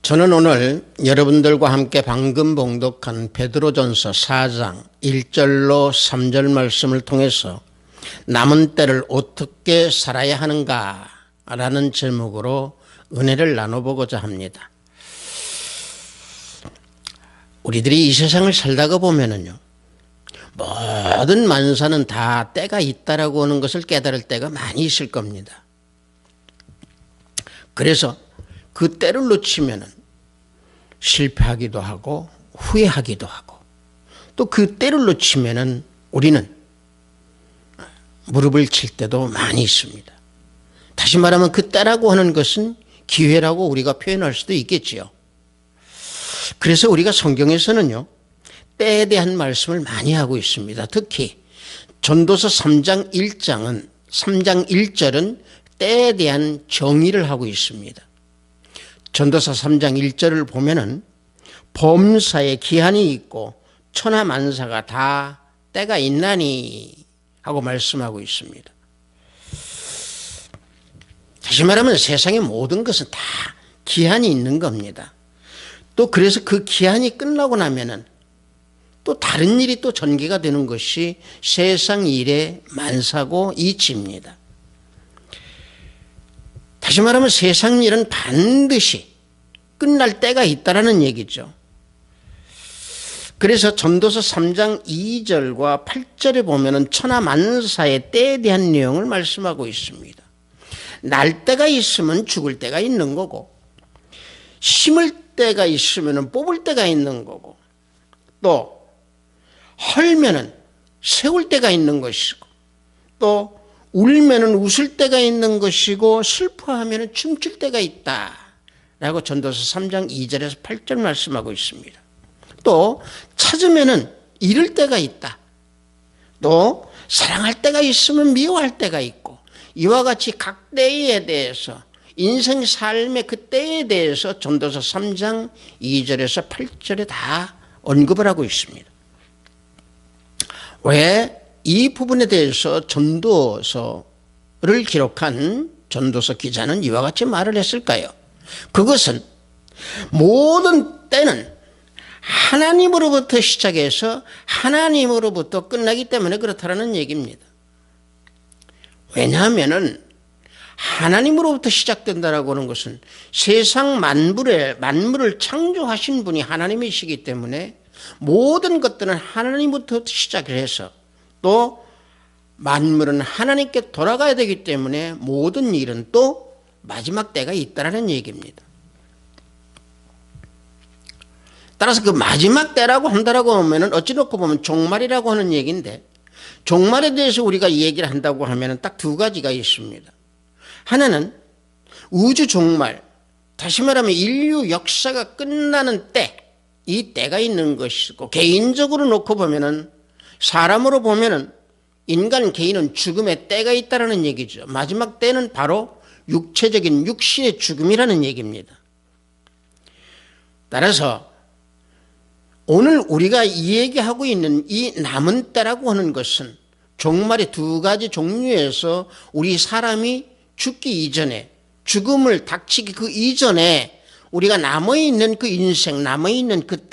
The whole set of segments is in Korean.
저는 오늘 여러분들과 함께 방금 봉독한 베드로전서 4장 1절로 3절 말씀을 통해서 남은 때를 어떻게 살아야 하는가 라는 제목으로 은혜를 나눠보고자 합니다. 우리들이 이 세상을 살다가 보면은요, 모든 만사는 다 때가 있다라고 하는 것을 깨달을 때가 많이 있을 겁니다. 그래서 그 때를 놓치면은 실패하기도 하고 후회하기도 하고, 또 그 때를 놓치면은 우리는 무릎을 칠 때도 많이 있습니다. 다시 말하면 그 때라고 하는 것은 기회라고 우리가 표현할 수도 있겠지요. 그래서 우리가 성경에서는요, 때에 대한 말씀을 많이 하고 있습니다. 특히 전도서 3장 1절은 때에 대한 정의를 하고 있습니다. 전도서 3장 1절을 보면은 범사에 기한이 있고 천하만사가 다 때가 있나니 하고 말씀하고 있습니다. 다시 말하면 세상의 모든 것은 다 기한이 있는 겁니다. 또 그래서 그 기한이 끝나고 나면은 또 다른 일이 또 전개가 되는 것이 세상 일의 만사고 이치입니다. 다시 말하면 세상 일은 반드시 끝날 때가 있다라는 얘기죠. 그래서 전도서 3장 2절과 8절에 보면은 천하만사의 때에 대한 내용을 말씀하고 있습니다. 날 때가 있으면 죽을 때가 있는 거고, 심을 때가 있으면 뽑을 때가 있는 거고, 또 헐면은 세울 때가 있는 것이고, 또 울면은 웃을 때가 있는 것이고, 슬퍼하면은 춤출 때가 있다 라고 전도서 3장 2절에서 8절 말씀하고 있습니다. 또 찾으면은 잃을 때가 있다. 또 사랑할 때가 있으면 미워할 때가 있고, 이와 같이 각 때에 대해서, 인생 삶의 그 때에 대해서 전도서 3장 2절에서 8절에 다 언급을 하고 있습니다. 왜 이 부분에 대해서 전도서를 기록한 전도서 기자는 이와 같이 말을 했을까요? 그것은 모든 때는 하나님으로부터 시작해서 하나님으로부터 끝나기 때문에 그렇다는 얘기입니다. 왜냐하면은 하나님으로부터 시작된다라고 하는 것은 세상 만물을 창조하신 분이 하나님이시기 때문에 모든 것들은 하나님부터 시작을 해서, 또 만물은 하나님께 돌아가야 되기 때문에 모든 일은 또 마지막 때가 있다라는 얘기입니다. 따라서 그 마지막 때라고 한다라고 하면은 어찌 놓고 보면 종말이라고 하는 얘기인데, 종말에 대해서 우리가 얘기를 한다고 하면은 딱 두 가지가 있습니다. 하나는 우주 종말, 다시 말하면 인류 역사가 끝나는 때, 이 때가 있는 것이고, 개인적으로 놓고 보면은, 사람으로 보면은 인간 개인은 죽음의 때가 있다라는 얘기죠. 마지막 때는 바로 육체적인 육신의 죽음이라는 얘기입니다. 따라서 오늘 우리가 이 얘기하고 있는 이 남은 때라고 하는 것은 종말의 두 가지 종류에서 우리 사람이 죽기 이전에, 죽음을 닥치기 그 이전에 우리가 남아있는 그 인생, 남아있는 그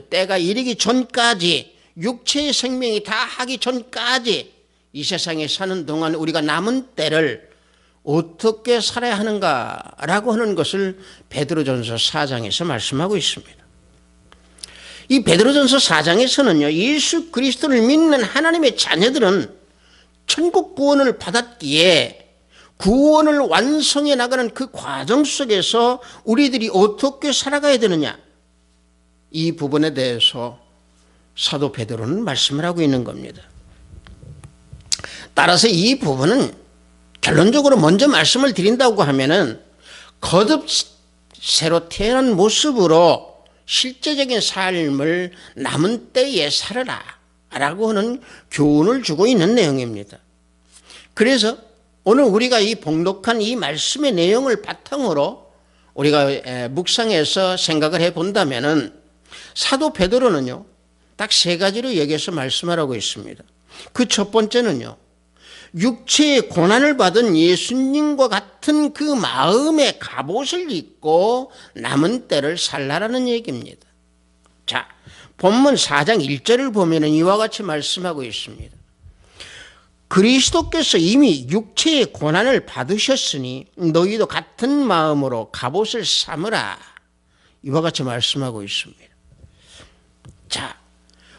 때가 이르기 전까지, 육체의 생명이 다 하기 전까지 이 세상에 사는 동안 우리가 남은 때를 어떻게 살아야 하는가라고 하는 것을 베드로전서 4장에서 말씀하고 있습니다. 이 베드로전서 4장에서는요, 예수 그리스도를 믿는 하나님의 자녀들은 천국 구원을 받았기에 구원을 완성해 나가는 그 과정 속에서 우리들이 어떻게 살아가야 되느냐, 이 부분에 대해서 사도 베드로는 말씀을 하고 있는 겁니다. 따라서 이 부분은 결론적으로 먼저 말씀을 드린다고 하면은 거듭 새로 태어난 모습으로 실제적인 삶을 남은 때에 살아라 라고 하는 교훈을 주고 있는 내용입니다. 그래서 오늘 우리가 이 봉독한 이 말씀의 내용을 바탕으로 우리가 묵상해서 생각을 해 본다면은 사도 베드로는요, 딱 세 가지로 여기서 말씀하라고 있습니다. 그 첫 번째는요, 육체의 고난을 받은 예수님과 같은 그 마음의 갑옷을 입고 남은 때를 살라라는 얘기입니다. 자, 본문 4장 1절을 보면 이와 같이 말씀하고 있습니다. 그리스도께서 이미 육체의 고난을 받으셨으니 너희도 같은 마음으로 갑옷을 삼으라. 이와 같이 말씀하고 있습니다. 자,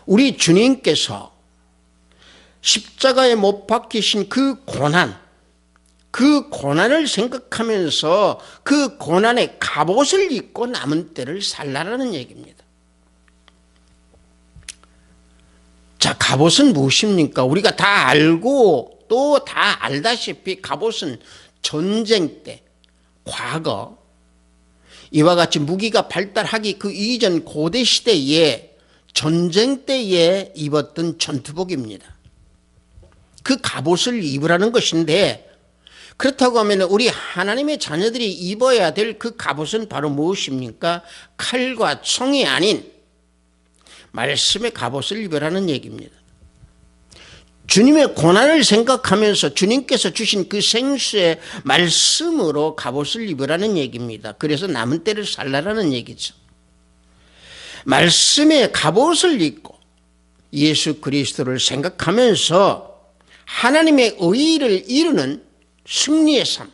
우리 주님께서 십자가에 못 박히신 그 고난을 생각하면서 그 고난의 갑옷을 입고 남은 때를 살라라는 얘기입니다. 자, 갑옷은 무엇입니까? 우리가 다 알고 또 다 알다시피 갑옷은 전쟁 때, 과거, 이와 같이 무기가 발달하기 그 이전 고대 시대에 전쟁 때에 입었던 전투복입니다. 그 갑옷을 입으라는 것인데, 그렇다고 하면 우리 하나님의 자녀들이 입어야 될 그 갑옷은 바로 무엇입니까? 칼과 총이 아닌 말씀의 갑옷을 입으라는 얘기입니다. 주님의 고난을 생각하면서 주님께서 주신 그 생수의 말씀으로 갑옷을 입으라는 얘기입니다. 그래서 남은 때를 살라라는 얘기죠. 말씀의 갑옷을 입고 예수 그리스도를 생각하면서 하나님의 의의를 이루는 승리의 삶,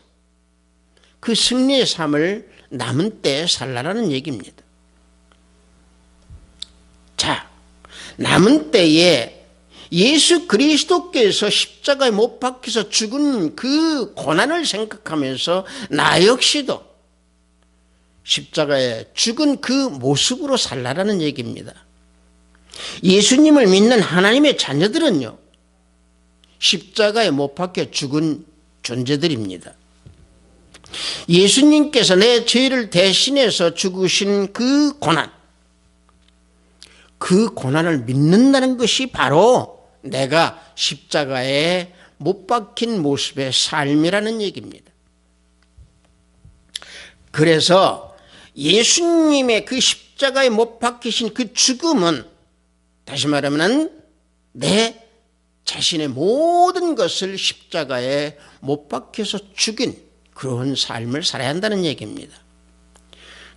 그 승리의 삶을 남은 때에 살라라는 얘기입니다. 자, 남은 때에 예수 그리스도께서 십자가에 못 박혀서 죽은 그 고난을 생각하면서 나 역시도 십자가에 죽은 그 모습으로 살라라는 얘기입니다. 예수님을 믿는 하나님의 자녀들은요, 십자가에 못 박혀 죽은 존재들입니다. 예수님께서 내 죄를 대신해서 죽으신 그 고난을 믿는다는 것이 바로 내가 십자가에 못 박힌 모습의 삶이라는 얘기입니다. 그래서 예수님의 그 십자가에 못 박히신 그 죽음은 다시 말하면 내 자신의 모든 것을 십자가에 못 박혀서 죽인 그런 삶을 살아야 한다는 얘기입니다.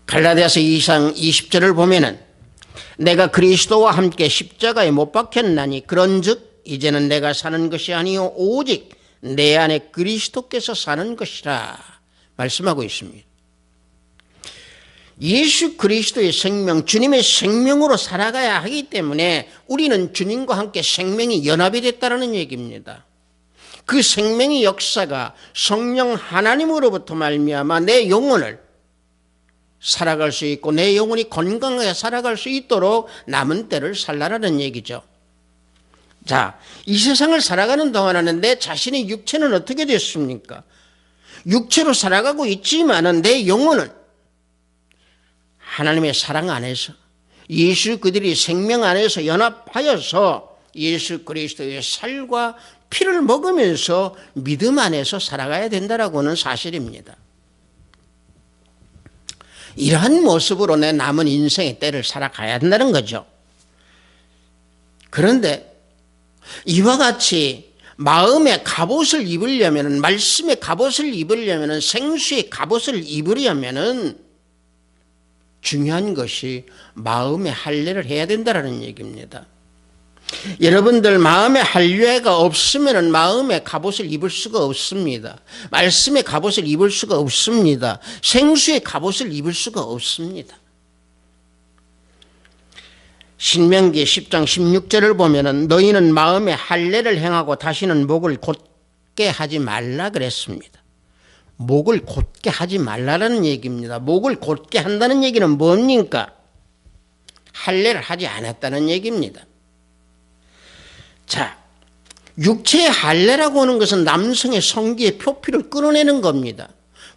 갈라디아서 2장 20절을 보면은 내가 그리스도와 함께 십자가에 못 박혔나니 그런즉 이제는 내가 사는 것이 아니요 오직 내 안에 그리스도께서 사는 것이라 말씀하고 있습니다. 예수 그리스도의 생명, 주님의 생명으로 살아가야 하기 때문에 우리는 주님과 함께 생명이 연합이 됐다는 얘기입니다. 그 생명의 역사가 성령 하나님으로부터 말미암아 내 영혼을 살아갈 수 있고 내 영혼이 건강하게 살아갈 수 있도록 남은 때를 살라라는 얘기죠. 자, 이 세상을 살아가는 동안에는 내 자신의 육체는 어떻게 됐습니까? 육체로 살아가고 있지만은 내 영혼은 하나님의 사랑 안에서 예수 그들이 생명 안에서 연합하여서 예수 그리스도의 살과 피를 먹으면서 믿음 안에서 살아가야 된다라고 하는 사실입니다. 이러한 모습으로 내 남은 인생의 때를 살아가야 된다는 거죠. 그런데 이와 같이 마음의 갑옷을 입으려면, 말씀의 갑옷을 입으려면, 생수의 갑옷을 입으려면 중요한 것이 마음의 할례를 해야 된다는 얘기입니다. 여러분들 마음의 할례가 없으면 마음의 갑옷을 입을 수가 없습니다. 말씀의 갑옷을 입을 수가 없습니다. 생수의 갑옷을 입을 수가 없습니다. 신명기 10장 16절을 보면 너희는 마음의 할례를 행하고 다시는 목을 곧게 하지 말라 그랬습니다. 목을 곧게 하지 말라는 얘기입니다. 목을 곧게 한다는 얘기는 뭡니까? 할례를 하지 않았다는 얘기입니다. 자, 육체의 할례라고 하는 것은 남성의 성기의 표피를 끌어내는 겁니다.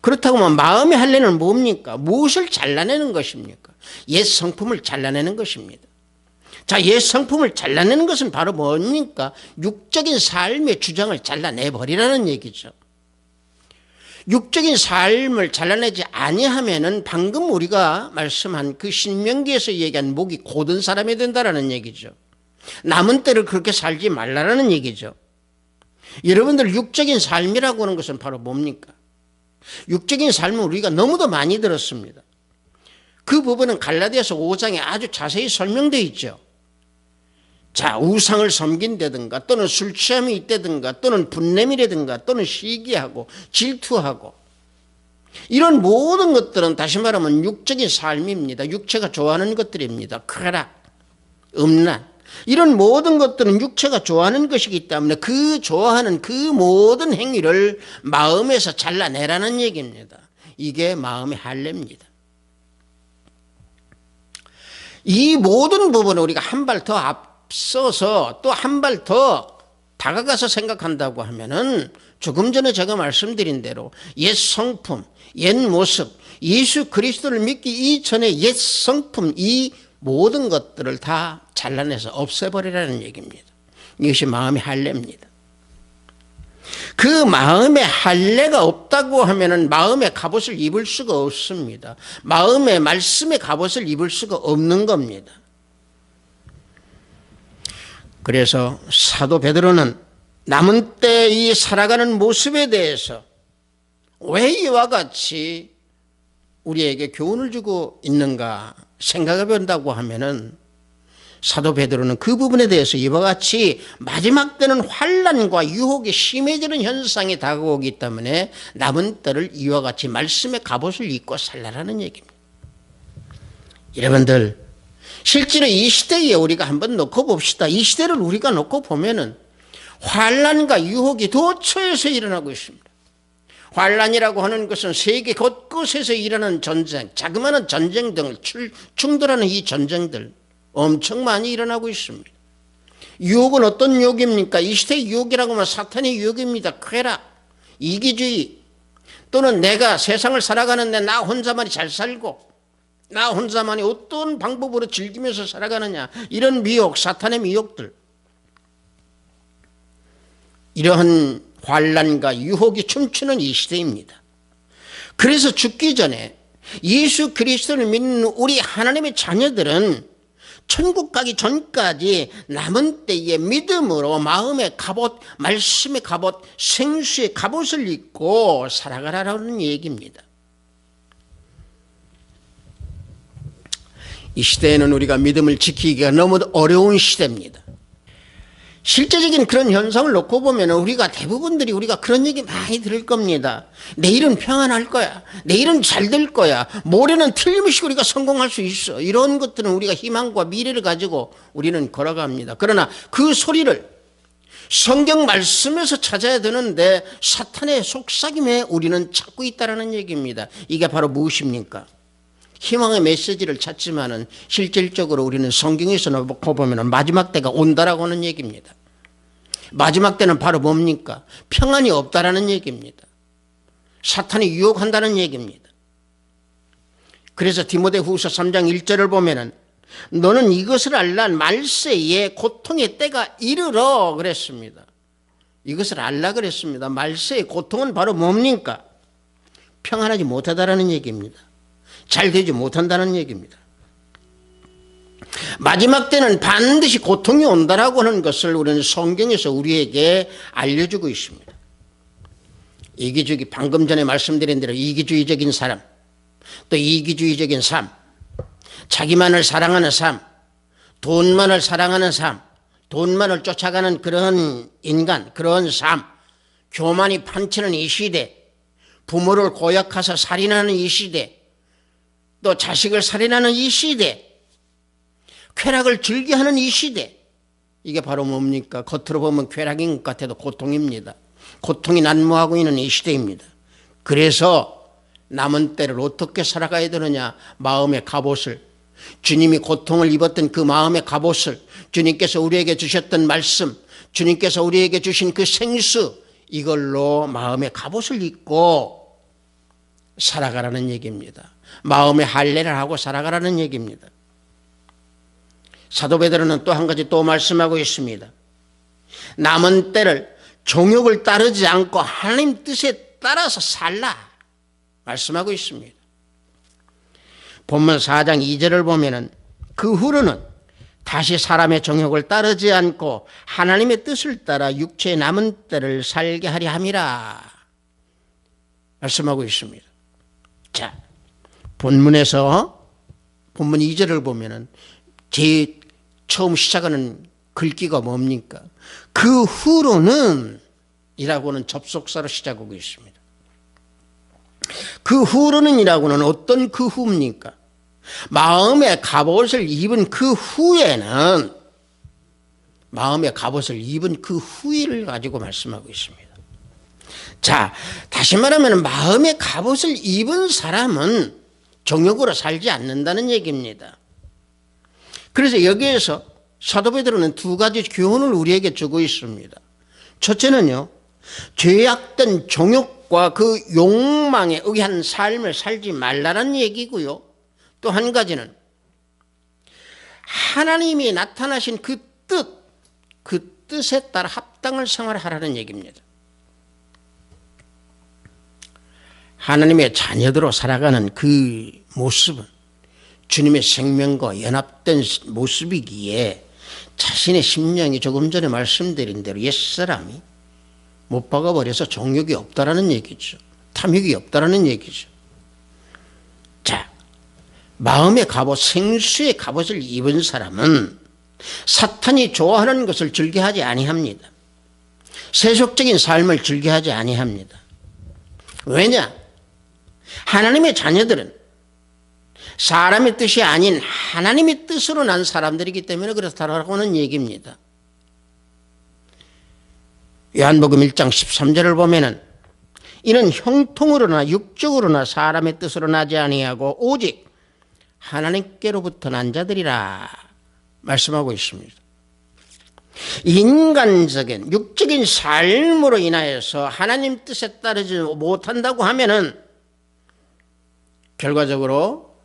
그렇다고 하면 마음의 할례는 뭡니까? 무엇을 잘라내는 것입니까? 옛 성품을 잘라내는 것입니다. 자, 옛 성품을 잘라내는 것은 바로 뭡니까? 육적인 삶의 주장을 잘라내버리라는 얘기죠. 육적인 삶을 잘라내지 아니하면은 방금 우리가 말씀한 그 신명기에서 얘기한 목이 곧은 사람이 된다라는 얘기죠. 남은 때를 그렇게 살지 말라라는 얘기죠. 여러분들 육적인 삶이라고 하는 것은 바로 뭡니까? 육적인 삶은 우리가 너무도 많이 들었습니다. 그 부분은 갈라디아서 5장에 아주 자세히 설명되어 있죠. 자, 우상을 섬긴다든가 또는 술 취함이 있다든가 또는 분냄이라든가 또는 시기하고 질투하고 이런 모든 것들은 다시 말하면 육적인 삶입니다. 육체가 좋아하는 것들입니다. 쾌락, 음란 이런 모든 것들은 육체가 좋아하는 것이기 때문에 그 좋아하는 그 모든 행위를 마음에서 잘라내라는 얘기입니다. 이게 마음의 할례입니다. 이 모든 부분을 우리가 한 발 더 앞서서 또 한 발 더 다가가서 생각한다고 하면은 조금 전에 제가 말씀드린 대로 옛 성품, 옛 모습, 예수 그리스도를 믿기 이전의 옛 성품 이 모든 것들을 다 잘라내서 없애버리라는 얘기입니다. 이것이 마음의 할례입니다. 그 마음의 할례가 없다고 하면은 마음의 갑옷을 입을 수가 없습니다. 마음의 말씀의 갑옷을 입을 수가 없는 겁니다. 그래서 사도 베드로는 남은 때 이 살아가는 모습에 대해서 왜 이와 같이 우리에게 교훈을 주고 있는가 생각해 본다고 하면은 사도 베드로는 그 부분에 대해서 이와 같이 마지막 때는 환난과 유혹이 심해지는 현상이 다가오기 때문에 남은 때를 이와 같이 말씀의 갑옷을 입고 살라라는 얘기입니다. 여러분들 실제로 이 시대에 우리가 한번 놓고 봅시다. 이 시대를 우리가 놓고 보면은 환난과 유혹이 도처에서 일어나고 있습니다. 환난이라고 하는 것은 세계 곳곳에서 일어나는 전쟁, 자그마한 전쟁 등을 충돌하는 이 전쟁들 엄청 많이 일어나고 있습니다. 유혹은 어떤 유혹입니까? 이 시대의 유혹이라고 하면 사탄의 유혹입니다. 쾌락, 이기주의 또는 내가 세상을 살아가는데 나 혼자만이 잘 살고 나 혼자만이 어떤 방법으로 즐기면서 살아가느냐 이런 미혹, 사탄의 미혹들 이러한 환난과 유혹이 춤추는 이 시대입니다. 그래서 죽기 전에 예수 그리스도를 믿는 우리 하나님의 자녀들은 천국 가기 전까지 남은 때에 믿음으로 마음의 갑옷, 말씀의 갑옷, 생수의 갑옷을 입고 살아가라는 얘기입니다. 이 시대에는 우리가 믿음을 지키기가 너무 어려운 시대입니다. 실제적인 그런 현상을 놓고 보면 우리가 대부분들이 우리가 그런 얘기 많이 들을 겁니다. 내일은 평안할 거야. 내일은 잘 될 거야. 모레는 틀림없이 우리가 성공할 수 있어. 이런 것들은 우리가 희망과 미래를 가지고 우리는 걸어갑니다. 그러나 그 소리를 성경 말씀에서 찾아야 되는데 사탄의 속삭임에 우리는 찾고 있다는 얘기입니다. 이게 바로 무엇입니까? 희망의 메시지를 찾지만은 실질적으로 우리는 성경에서 놓고 보면 마지막 때가 온다라고 하는 얘기입니다. 마지막 때는 바로 뭡니까? 평안이 없다라는 얘기입니다. 사탄이 유혹한다는 얘기입니다. 그래서 디모데후서 3장 1절을 보면은 너는 이것을 알라 말세에 고통의 때가 이르러 그랬습니다. 이것을 알라 그랬습니다. 말세의 고통은 바로 뭡니까? 평안하지 못하다라는 얘기입니다. 잘 되지 못한다는 얘기입니다. 마지막 때는 반드시 고통이 온다라고 하는 것을 우리는 성경에서 우리에게 알려주고 있습니다. 이기주의, 방금 전에 말씀드린 대로 이기주의적인 사람, 또 이기주의적인 삶, 자기만을 사랑하는 삶, 돈만을 사랑하는 삶, 돈만을 쫓아가는 그런 인간, 그런 삶, 교만이 판치는 이 시대, 부모를 고약해서 살인하는 이 시대, 또 자식을 살인하는 이 시대, 쾌락을 즐겨하는 이 시대, 이게 바로 뭡니까? 겉으로 보면 쾌락인 것 같아도 고통입니다. 고통이 난무하고 있는 이 시대입니다. 그래서 남은 때를 어떻게 살아가야 되느냐? 마음의 갑옷을, 주님이 고통을 입었던 그 마음의 갑옷을, 주님께서 우리에게 주셨던 말씀, 주님께서 우리에게 주신 그 생수, 이걸로 마음의 갑옷을 입고 살아가라는 얘기입니다. 마음의 할례를 하고 살아가라는 얘기입니다. 사도 베드로는 또 한 가지 또 말씀하고 있습니다. 남은 때를 정욕을 따르지 않고 하나님 뜻에 따라서 살라 말씀하고 있습니다. 본문 4장 2절을 보면은 그 후로는 다시 사람의 정욕을 따르지 않고 하나님의 뜻을 따라 육체의 남은 때를 살게 하려 함이라 말씀하고 있습니다. 자, 본문 2절을 보면은 제일 처음 시작하는 글귀가 뭡니까? 그 후로는 이라고는 접속사로 시작하고 있습니다. 그 후로는 이라고는 어떤 그 후입니까? 마음의 갑옷을 입은 그 후에는, 마음의 갑옷을 입은 그 후를 가지고 말씀하고 있습니다. 자, 다시 말하면 마음의 갑옷을 입은 사람은 정욕으로 살지 않는다는 얘기입니다. 그래서 여기에서 사도 베드로는 두 가지 교훈을 우리에게 주고 있습니다. 첫째는요, 죄악된 정욕과 그 욕망에 의한 삶을 살지 말라는 얘기고요. 또 한 가지는 하나님이 나타나신 그 뜻에 따라 합당을 생활하라는 얘기입니다. 하나님의 자녀들로 살아가는 그 모습은 주님의 생명과 연합된 모습이기에 자신의 심령이 조금 전에 말씀드린 대로 옛사람이 못 박아버려서 정욕이 없다라는 얘기죠. 탐욕이 없다라는 얘기죠. 자, 마음의 갑옷, 생수의 갑옷을 입은 사람은 사탄이 좋아하는 것을 즐겨하지 아니합니다. 세속적인 삶을 즐겨하지 아니합니다. 왜냐? 하나님의 자녀들은 사람의 뜻이 아닌 하나님의 뜻으로 난 사람들이기 때문에 그렇다라고 하는 얘기입니다. 요한복음 1장 13절을 보면은 이는 형통으로나 육적으로나 사람의 뜻으로 나지 아니하고 오직 하나님께로부터 난 자들이라 말씀하고 있습니다. 인간적인 육적인 삶으로 인하여서 하나님 뜻에 따르지 못한다고 하면은 결과적으로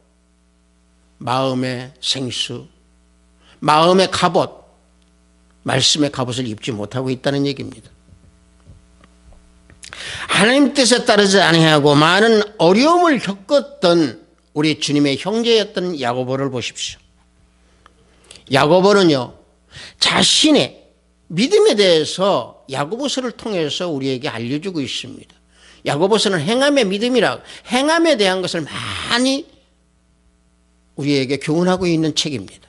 마음의 생수, 마음의 갑옷, 말씀의 갑옷을 입지 못하고 있다는 얘기입니다. 하나님 뜻에 따르지 아니하고 많은 어려움을 겪었던 우리 주님의 형제였던 야고보를 보십시오. 야고보는요, 자신의 믿음에 대해서 야고보서를 통해서 우리에게 알려주고 있습니다. 야고보서는 행함의 믿음이라, 행함에 대한 것을 많이 우리에게 교훈하고 있는 책입니다.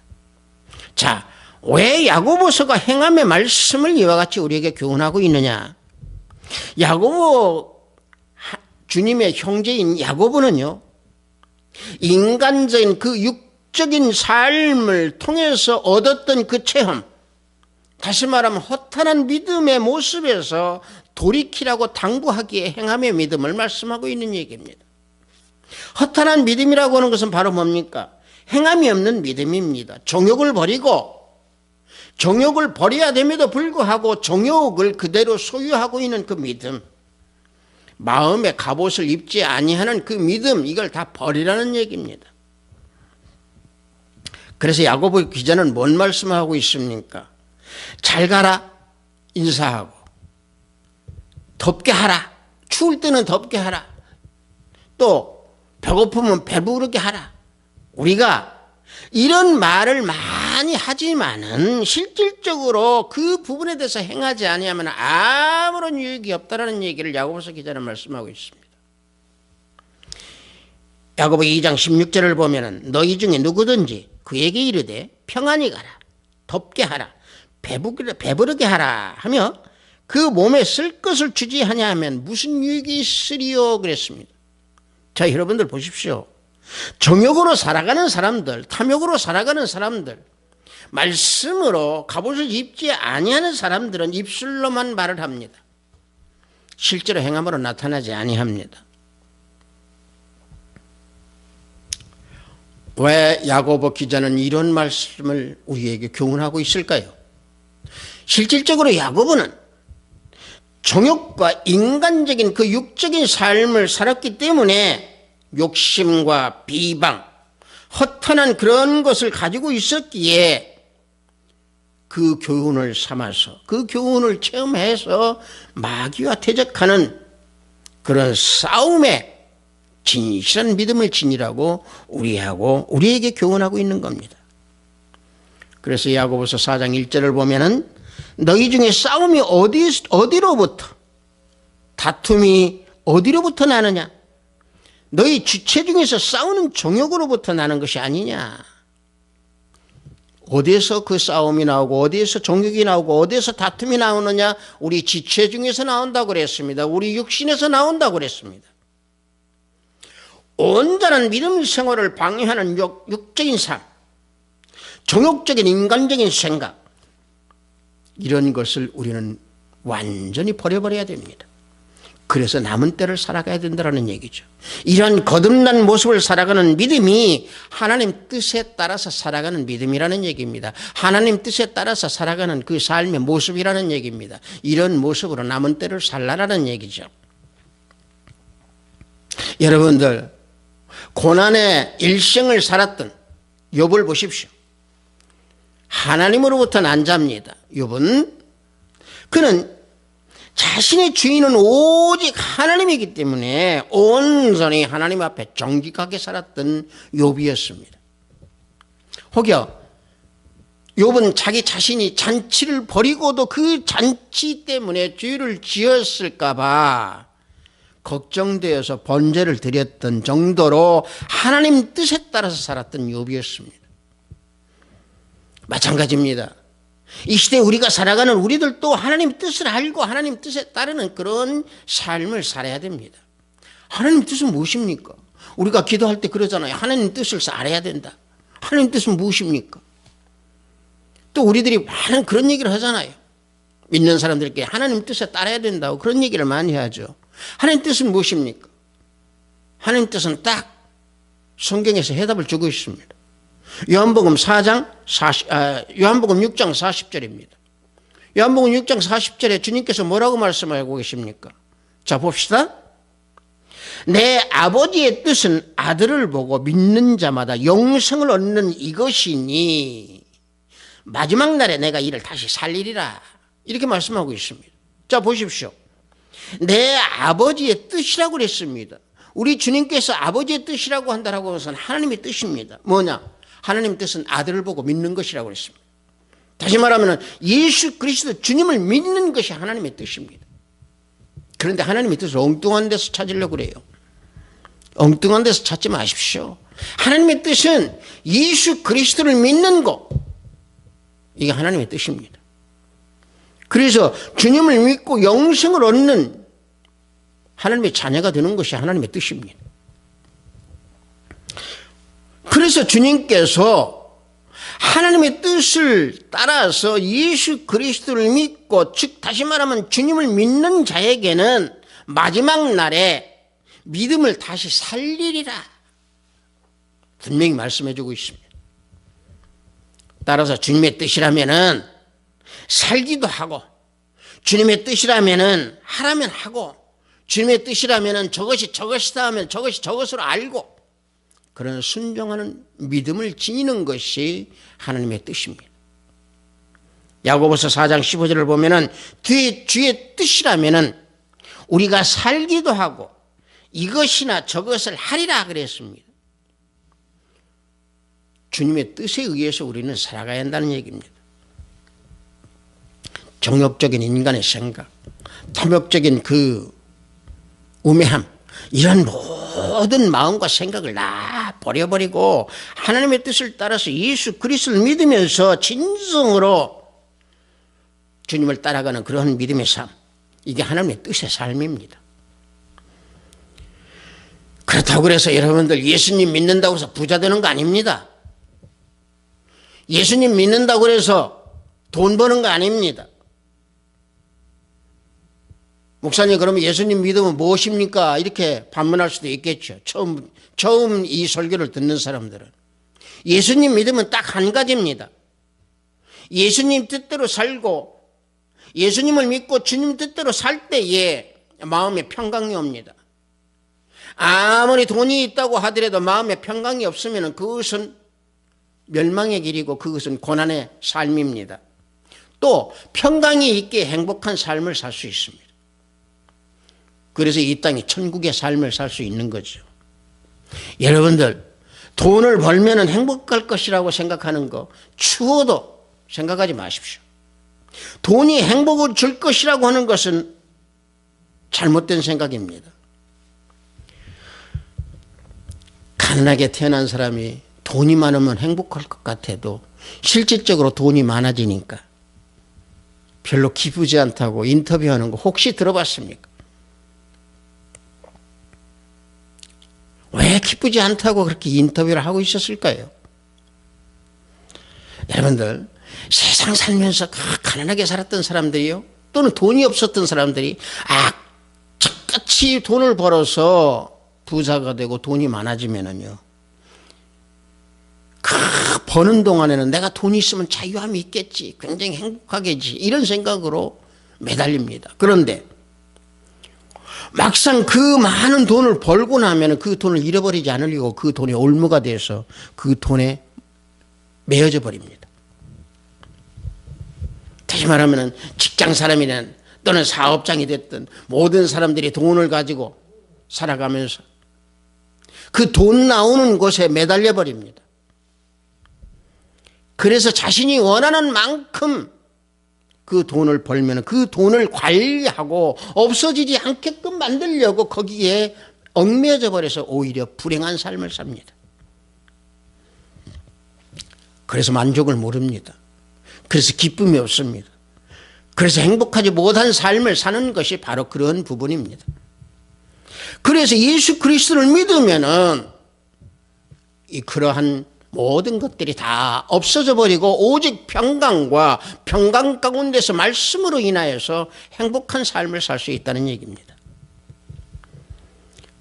자, 왜 야고보서가 행함의 말씀을 이와 같이 우리에게 교훈하고 있느냐? 야고보, 주님의 형제인 야고보는요, 인간적인 그 육적인 삶을 통해서 얻었던 그 체험, 다시 말하면 허탄한 믿음의 모습에서 돌이키라고 당부하기에 행함의 믿음을 말씀하고 있는 얘기입니다. 허탄한 믿음이라고 하는 것은 바로 뭡니까? 행함이 없는 믿음입니다. 정욕을 버리고, 정욕을 버려야 됨에도 불구하고 정욕을 그대로 소유하고 있는 그 믿음, 마음의 갑옷을 입지 아니하는 그 믿음, 이걸 다 버리라는 얘기입니다. 그래서 야고보 기자는 뭔 말씀하고 있습니까? 잘 가라, 인사하고, 덥게 하라, 추울 때는 덥게 하라, 또 배고프면 배부르게 하라. 우리가 이런 말을 많이 하지만은 실질적으로 그 부분에 대해서 행하지 아니하면 아무런 유익이 없다라는 얘기를 야고보서 기자는 말씀하고 있습니다. 야고보 2장 16절을 보면은 너희 중에 누구든지 그에게 이르되 평안히 가라, 덥게 하라, 배부르게 하라 하며 그 몸에 쓸 것을 주지 하냐면 무슨 유익이 있으리요 그랬습니다. 자, 여러분들 보십시오. 정욕으로 살아가는 사람들, 탐욕으로 살아가는 사람들, 말씀으로 갑옷을 입지 아니하는 사람들은 입술로만 말을 합니다. 실제로 행함으로 나타나지 아니합니다. 왜 야고보 기자는 이런 말씀을 우리에게 교훈하고 있을까요? 실질적으로 야고보는 정욕과 인간적인 그 육적인 삶을 살았기 때문에 욕심과 비방, 허탄한 그런 것을 가지고 있었기에 그 교훈을 삼아서, 그 교훈을 체험해서 마귀와 대적하는 그런 싸움에 진실한 믿음을 지니라고 우리에게 교훈하고 있는 겁니다. 그래서 야고보서 4장 1절을 보면은 너희 중에 싸움이 어디로부터, 다툼이 어디로부터 나느냐? 너희 지체 중에서 싸우는 정욕으로부터 나는 것이 아니냐? 어디에서 그 싸움이 나오고 어디에서 정욕이 나오고 어디에서 다툼이 나오느냐? 우리 지체 중에서 나온다고 그랬습니다. 우리 육신에서 나온다고 그랬습니다. 온전한 믿음 생활을 방해하는 육적인 삶, 정욕적인 인간적인 생각, 이런 것을 우리는 완전히 버려버려야 됩니다. 그래서 남은 때를 살아가야 된다는 얘기죠. 이런 거듭난 모습을 살아가는 믿음이 하나님 뜻에 따라서 살아가는 믿음이라는 얘기입니다. 하나님 뜻에 따라서 살아가는 그 삶의 모습이라는 얘기입니다. 이런 모습으로 남은 때를 살라라는 얘기죠. 여러분들, 고난의 일생을 살았던 욥을 보십시오. 하나님으로부터 난 자입니다. 욥은, 그는 자신의 주인은 오직 하나님이기 때문에 온전히 하나님 앞에 정직하게 살았던 욥이었습니다. 혹여 욥은 자기 자신이 잔치를 벌이고도 그 잔치 때문에 죄를 지었을까 봐 걱정되어서 번제를 드렸던 정도로 하나님 뜻에 따라서 살았던 욥이었습니다. 마찬가지입니다. 이 시대에 우리가 살아가는 우리들도 하나님 뜻을 알고 하나님 뜻에 따르는 그런 삶을 살아야 됩니다. 하나님 뜻은 무엇입니까? 우리가 기도할 때 그러잖아요. 하나님 뜻을 알아야 된다. 하나님 뜻은 무엇입니까? 또 우리들이 많은 그런 얘기를 하잖아요. 믿는 사람들께 하나님 뜻에 따라야 된다고 그런 얘기를 많이 하죠. 하나님 뜻은 무엇입니까? 하나님 뜻은 딱 성경에서 해답을 주고 있습니다. 요한복음 6장 40절입니다. 요한복음 6장 40절에 주님께서 뭐라고 말씀하고 계십니까? 자, 봅시다. 내 아버지의 뜻은 아들을 보고 믿는 자마다 영생을 얻는 이것이니 마지막 날에 내가 이를 다시 살리리라. 이렇게 말씀하고 있습니다. 자, 보십시오. 내 아버지의 뜻이라고 그랬습니다. 우리 주님께서 아버지의 뜻이라고 한다라고 해서 하나님의 뜻입니다. 뭐냐? 하나님 뜻은 아들을 보고 믿는 것이라고 했습니다. 다시 말하면 예수 그리스도 주님을 믿는 것이 하나님의 뜻입니다. 그런데 하나님의 뜻을 엉뚱한 데서 찾으려고 그래요. 엉뚱한 데서 찾지 마십시오. 하나님의 뜻은 예수 그리스도를 믿는 것, 이게 하나님의 뜻입니다. 그래서 주님을 믿고 영생을 얻는 하나님의 자녀가 되는 것이 하나님의 뜻입니다. 그래서 주님께서 하나님의 뜻을 따라서 예수 그리스도를 믿고, 즉 다시 말하면 주님을 믿는 자에게는 마지막 날에 믿음을 다시 살리리라 분명히 말씀해 주고 있습니다. 따라서 주님의 뜻이라면은 살기도 하고, 주님의 뜻이라면은 하라면 하고, 주님의 뜻이라면은 저것이 저것이다 하면 저것이 저것으로 알고, 그런 순종하는 믿음을 지니는 것이 하나님의 뜻입니다. 야고보서 4장 15절을 보면은 주의 뜻이라면은 우리가 살기도 하고 이것이나 저것을 하리라 그랬습니다. 주님의 뜻에 의해서 우리는 살아가야 한다는 얘기입니다. 정욕적인 인간의 생각, 탐욕적인 그 우매함, 이런 모든 마음과 생각을 다 버려버리고 하나님의 뜻을 따라서 예수 그리스도를 믿으면서 진정으로 주님을 따라가는 그런 믿음의 삶, 이게 하나님의 뜻의 삶입니다. 그렇다고 해서 여러분들 예수님 믿는다고 해서 부자 되는 거 아닙니다. 예수님 믿는다고 해서 돈 버는 거 아닙니다. 목사님, 그러면 예수님 믿으면 무엇입니까? 이렇게 반문할 수도 있겠죠. 처음 이 설교를 듣는 사람들은. 예수님 믿으면 딱 한 가지입니다. 예수님 뜻대로 살고 예수님을 믿고 주님 뜻대로 살 때에 마음에 평강이 옵니다. 아무리 돈이 있다고 하더라도 마음에 평강이 없으면 그것은 멸망의 길이고 그것은 고난의 삶입니다. 또 평강이 있게 행복한 삶을 살 수 있습니다. 그래서 이 땅이 천국의 삶을 살 수 있는 거죠. 여러분들, 돈을 벌면 행복할 것이라고 생각하는 거 추워도 생각하지 마십시오. 돈이 행복을 줄 것이라고 하는 것은 잘못된 생각입니다. 가난하게 태어난 사람이 돈이 많으면 행복할 것 같아도 실질적으로 돈이 많아지니까 별로 기쁘지 않다고 인터뷰하는 거 혹시 들어봤습니까? 왜 기쁘지 않다고 그렇게 인터뷰를 하고 있었을까요? 여러분들, 세상 살면서 가난하게 살았던 사람들이요, 또는 돈이 없었던 사람들이 악착같이 돈을 벌어서 부자가 되고 돈이 많아지면은요, 버는 동안에는 내가 돈이 있으면 자유함이 있겠지, 굉장히 행복하겠지, 이런 생각으로 매달립니다. 그런데 막상 그 많은 돈을 벌고 나면 그 돈을 잃어버리지 않으려고 그 돈에 올무가 돼서 그 돈에 매여져 버립니다. 다시 말하면 직장 사람이든 또는 사업장이 됐든 모든 사람들이 돈을 가지고 살아가면서 그 돈 나오는 곳에 매달려 버립니다. 그래서 자신이 원하는 만큼 그 돈을 벌면 그 돈을 관리하고 없어지지 않게끔 만들려고 거기에 얽매여져 버려서 오히려 불행한 삶을 삽니다. 그래서 만족을 모릅니다. 그래서 기쁨이 없습니다. 그래서 행복하지 못한 삶을 사는 것이 바로 그런 부분입니다. 그래서 예수 그리스도를 믿으면은 그러한 모든 것들이 다 없어져 버리고 오직 평강과 평강 가운데서 말씀으로 인하여서 행복한 삶을 살 수 있다는 얘기입니다.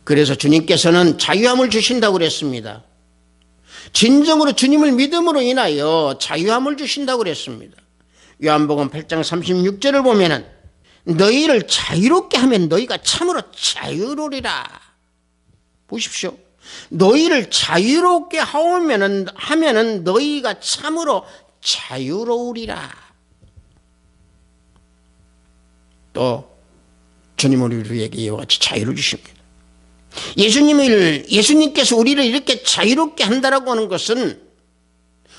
그래서 주님께서는 자유함을 주신다고 그랬습니다. 진정으로 주님을 믿음으로 인하여 자유함을 주신다고 그랬습니다. 요한복음 8장 36절을 보면은 너희를 자유롭게 하면 너희가 참으로 자유로리라. 보십시오. 너희를 자유롭게 하면은 너희가 참으로 자유로우리라. 또 주님은 우리에게 이와 같이 자유를 주십니다. 예수님께서 우리를 이렇게 자유롭게 한다라고 하는 것은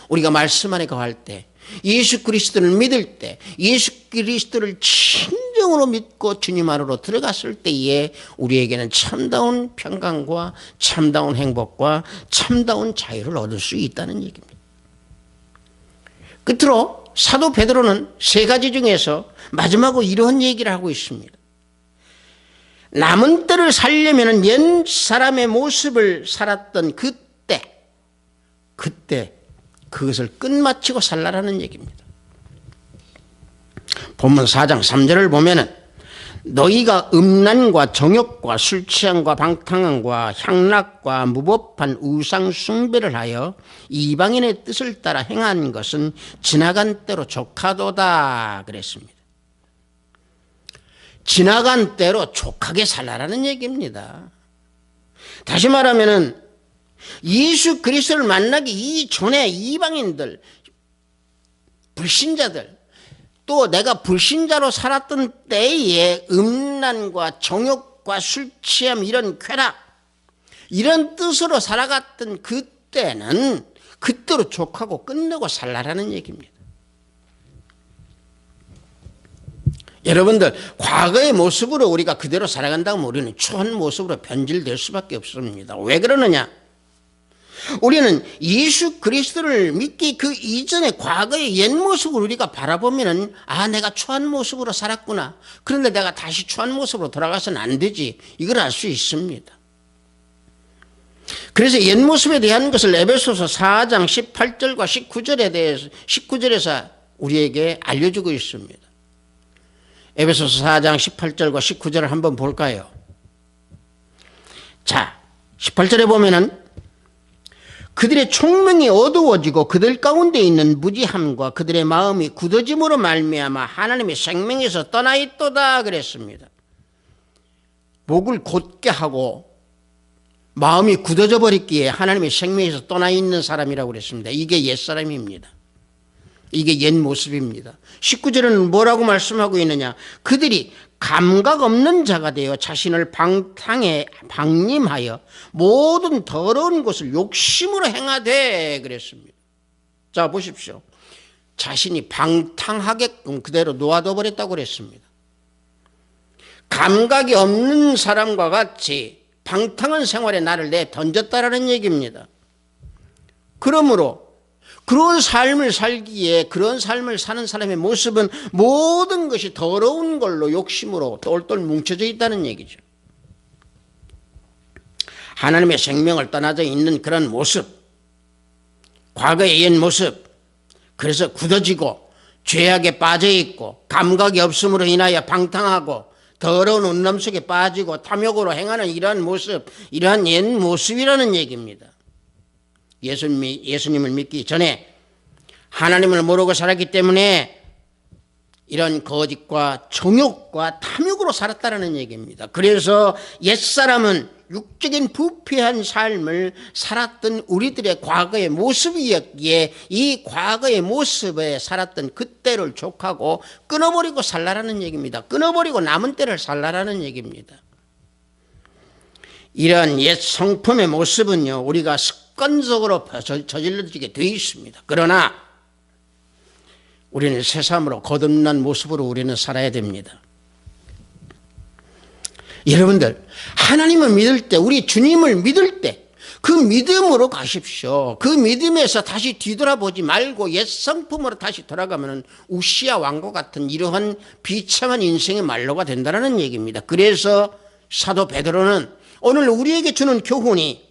우리가 말씀 안에 거할 때, 예수 그리스도를 믿을 때, 예수 그리스도를 진정으로 믿고 주님 안으로 들어갔을 때에 우리에게는 참다운 평강과 참다운 행복과 참다운 자유를 얻을 수 있다는 얘기입니다. 끝으로 사도 베드로는 세 가지 중에서 마지막으로 이런 얘기를 하고 있습니다. 남은 때를 살려면 옛 사람의 모습을 살았던 그때 그것을 끝마치고 살라라는 얘기입니다. 본문 4장 3절을 보면은 너희가 음란과 정욕과 술 취함과 방탕함과 향락과 무법한 우상 숭배를 하여 이방인의 뜻을 따라 행한 것은 지나간 때로 족하도다 그랬습니다. 지나간 때로 족하게 살라라는 얘기입니다. 다시 말하면은 예수 그리스도를 만나기 이전에 이방인들, 불신자들, 또 내가 불신자로 살았던 때에 음란과 정욕과 술 취함, 이런 쾌락, 이런 뜻으로 살아갔던 그때는 그때로 족하고 끝내고 살라라는 얘기입니다. 여러분들, 과거의 모습으로 우리가 그대로 살아간다면 우리는 추한 모습으로 변질될 수밖에 없습니다. 왜 그러느냐? 우리는 예수 그리스도를 믿기 그 이전에 과거의 옛 모습을 우리가 바라보면은 내가 추한 모습으로 살았구나. 그런데 내가 다시 추한 모습으로 돌아가서는 안 되지. 이걸 알 수 있습니다. 그래서 옛 모습에 대한 것을 에베소서 4장 18절과 19절에서 우리에게 알려주고 있습니다. 에베소서 4장 18절과 19절을 한번 볼까요? 자, 18절에 보면은 그들의 총명이 어두워지고 그들 가운데 있는 무지함과 그들의 마음이 굳어짐으로 말미암아 하나님의 생명에서 떠나 있도다 그랬습니다. 목을 곧게 하고 마음이 굳어져 버렸기에 하나님의 생명에서 떠나 있는 사람이라고 그랬습니다. 이게 옛사람입니다. 이게 옛 모습입니다. 19절은 뭐라고 말씀하고 있느냐? 그들이 감각 없는 자가 되어 자신을 방탕에 방림하여 모든 더러운 것을 욕심으로 행하되 그랬습니다. 자, 보십시오. 자신이 방탕하게끔 그대로 놓아둬 버렸다고 그랬습니다. 감각이 없는 사람과 같이 방탕한 생활에 나를 내던졌다라는 얘기입니다. 그러므로 그런 삶을 살기에, 그런 삶을 사는 사람의 모습은 모든 것이 더러운 걸로 욕심으로 똘똘 뭉쳐져 있다는 얘기죠. 하나님의 생명을 떠나져 있는 그런 모습, 과거의 옛 모습, 그래서 굳어지고 죄악에 빠져 있고 감각이 없음으로 인하여 방탕하고 더러운 온람 속에 빠지고 탐욕으로 행하는 이러한 모습, 이러한 옛 모습이라는 얘기입니다. 예수님을 믿기 전에 하나님을 모르고 살았기 때문에 이런 거짓과 정욕과 탐욕으로 살았다는 얘기입니다. 그래서 옛사람은 육적인 부패한 삶을 살았던 우리들의 과거의 모습이었기에 이 과거의 모습에 살았던 그때를 족하고 끊어버리고 살라라는 얘기입니다. 끊어버리고 남은 때를 살라라는 얘기입니다. 이런 옛 성품의 모습은요, 우리가 습관적으로 저질러지게 되어 있습니다. 그러나 우리는 새삼으로 거듭난 모습으로 우리는 살아야 됩니다. 여러분들, 하나님을 믿을 때, 우리 주님을 믿을 때 그 믿음으로 가십시오. 그 믿음에서 다시 뒤돌아보지 말고 옛 성품으로 다시 돌아가면 우시아 왕과 같은 이러한 비참한 인생의 말로가 된다는 얘기입니다. 그래서 사도 베드로는 오늘 우리에게 주는 교훈이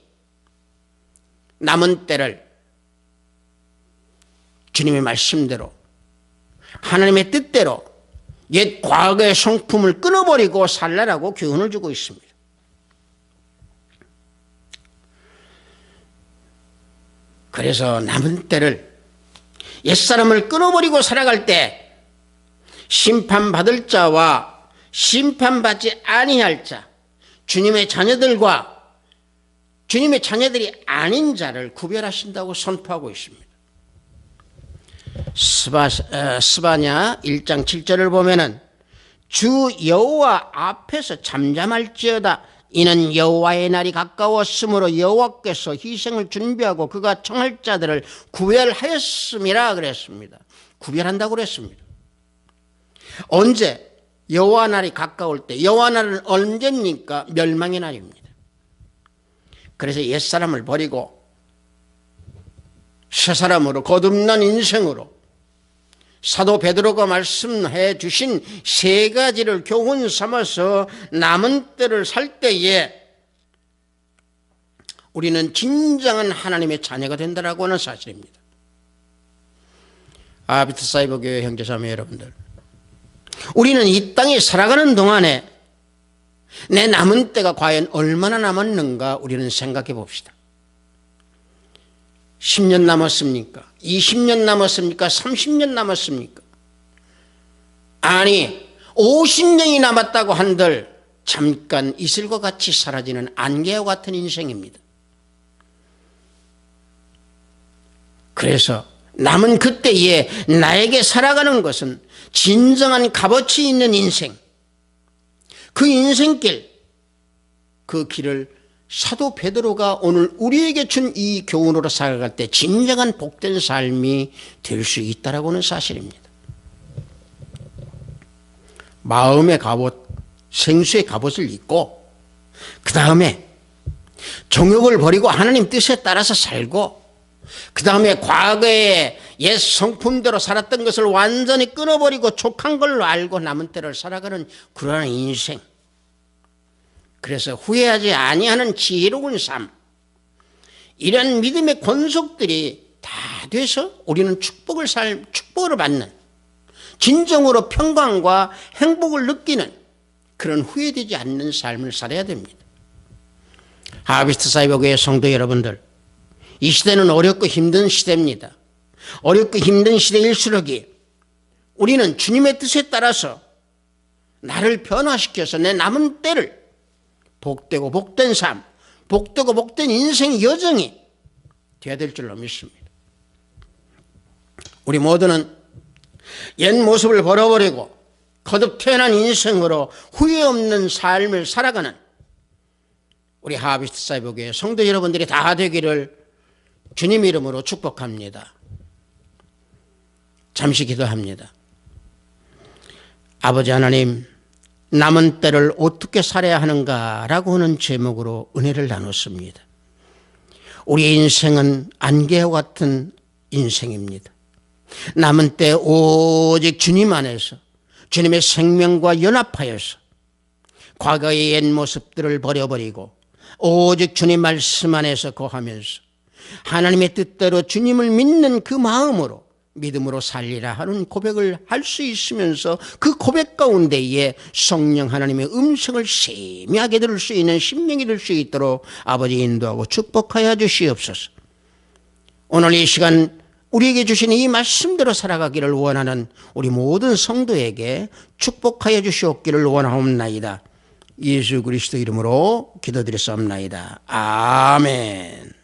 남은 때를 주님의 말씀대로 하나님의 뜻대로 옛 과거의 성품을 끊어버리고 살라라고 교훈을 주고 있습니다. 그래서 남은 때를 옛사람을 끊어버리고 살아갈 때 심판받을 자와 심판받지 아니할 자, 주님의 자녀들과 주님의 자녀들이 아닌 자를 구별하신다고 선포하고 있습니다. 스바냐 1장 7절을 보면은 주 여호와 앞에서 잠잠할지어다. 이는 여호와의 날이 가까웠으므로 여호와께서 희생을 준비하고 그가 청할 자들을 구별하였음이라 그랬습니다. 구별한다고 그랬습니다. 언제? 여호와 날이 가까울 때. 여호와 날은 언제입니까? 멸망의 날입니다. 그래서 옛사람을 버리고 새사람으로 거듭난 인생으로 사도 베드로가 말씀해 주신 세 가지를 교훈 삼아서 남은 때를 살 때에 우리는 진정한 하나님의 자녀가 된다라고 하는 사실입니다. 아비트사이버 교회 형제자매 여러분들, 우리는 이 땅에 살아가는 동안에 내 남은 때가 과연 얼마나 남았는가 우리는 생각해 봅시다. 10년 남았습니까? 20년 남았습니까? 30년 남았습니까? 아니 50년이 남았다고 한들 잠깐 이슬과 같이 사라지는 안개와 같은 인생입니다. 그래서 남은 그때에 나에게 살아가는 것은 진정한 값어치 있는 인생, 그 인생길, 그 길을 사도 베드로가 오늘 우리에게 준 이 교훈으로 살아갈 때 진정한 복된 삶이 될 수 있다라고 하는 사실입니다. 마음의 갑옷, 생수의 갑옷을 입고 그 다음에 정욕을 버리고 하나님 뜻에 따라서 살고 그 다음에 과거의 옛 성품대로 살았던 것을 완전히 끊어버리고 족한 걸로 알고 남은 때를 살아가는 그러한 인생, 그래서 후회하지 아니하는 지혜로운 삶, 이런 믿음의 권속들이 다 돼서 우리는 축복을 받는, 진정으로 평강과 행복을 느끼는 그런 후회되지 않는 삶을 살아야 됩니다. 하비스트 사이버교회 성도 여러분들, 이 시대는 어렵고 힘든 시대입니다. 어렵고 힘든 시대일수록이 우리는 주님의 뜻에 따라서 나를 변화시켜서 내 남은 때를 복되고 복된 삶, 복되고 복된 인생 여정이 되어야 될 줄로 믿습니다. 우리 모두는 옛 모습을 버려버리고 거듭 태어난 인생으로 후회 없는 삶을 살아가는 우리 하비스트 사이버교회 성도 여러분들이 다 되기를 주님 이름으로 축복합니다. 잠시 기도합니다. 아버지 하나님, 남은 때를 어떻게 살아야 하는가라고 하는 제목으로 은혜를 나눴습니다. 우리의 인생은 안개와 같은 인생입니다. 남은 때 오직 주님 안에서 주님의 생명과 연합하여서 과거의 옛 모습들을 버려버리고 오직 주님 말씀 안에서 거하면서 하나님의 뜻대로 주님을 믿는 그 마음으로 믿음으로 살리라 하는 고백을 할 수 있으면서 그 고백 가운데에 성령 하나님의 음성을 세미하게 들을 수 있는 심령이 될 수 있도록 아버지 인도하고 축복하여 주시옵소서. 오늘 이 시간 우리에게 주신 이 말씀대로 살아가기를 원하는 우리 모든 성도에게 축복하여 주시옵기를 원하옵나이다. 예수 그리스도 이름으로 기도드렸사옵나이다. 아멘.